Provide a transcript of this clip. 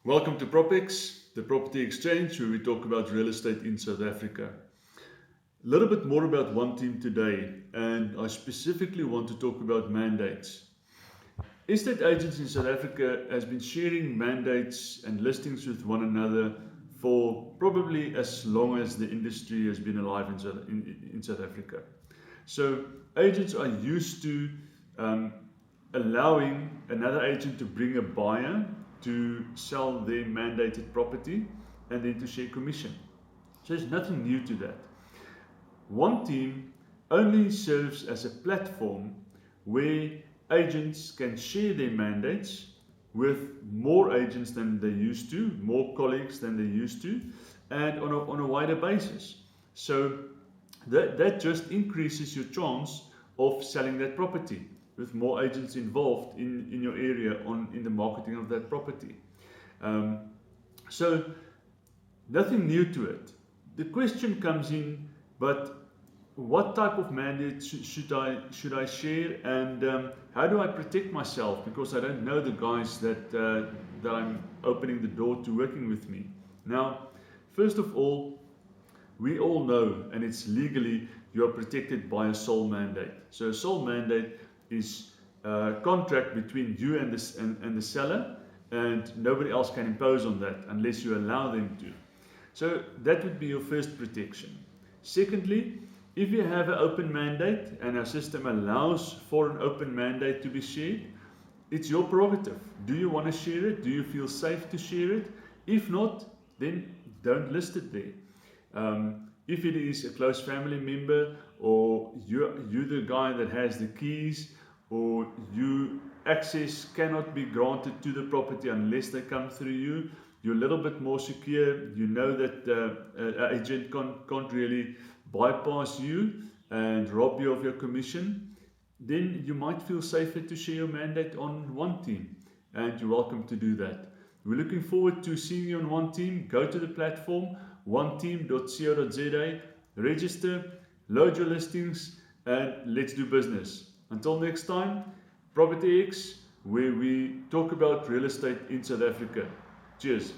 Welcome to PropX, the property exchange where we talk about real estate in South Africa. A little bit more about One Team today, and I specifically want to talk about mandates. Estate agents in South Africa has been sharing mandates and listings with one another for probably as long as the industry has been alive in South Africa. So agents are used to um, allowing another agent to bring a buyer to sell their mandated property and then to share commission. So there's nothing new to that. One Team only serves as a platform where agents can share their mandates with more agents than they used to, more colleagues than they used to, and on a wider basis. So that just increases your chance of selling that property with more agents involved in your area in the marketing of that property. Um, so nothing new to it. The question comes in, but what type of mandate should I share, and how do I protect myself, because I don't know the guys that I'm opening the door to working with me. Now, first of all, we all know, and it's legally, you are protected by a sole mandate. So a sole mandate is a contract between you and the seller, and nobody else can impose on that unless you allow them to. So that would be your first protection. Secondly, if you have an open mandate and our system allows for an open mandate to be shared, it's your prerogative. Do you want to share it? Do you feel safe to share it? If not, then don't list it there. If it is a close family member, or you're the guy that has the keys, or you access cannot be granted to the property unless they come through you, you're a little bit more secure. You know that an agent can't really bypass you and rob you of your commission. Then you might feel safer to share your mandate on One Team, and you're welcome to do that. We're looking forward to seeing you on One Team. Go to the platform oneteam.co.za, register, load your listings, and let's do business. Until next time, Property X, where we talk about real estate in South Africa. Cheers.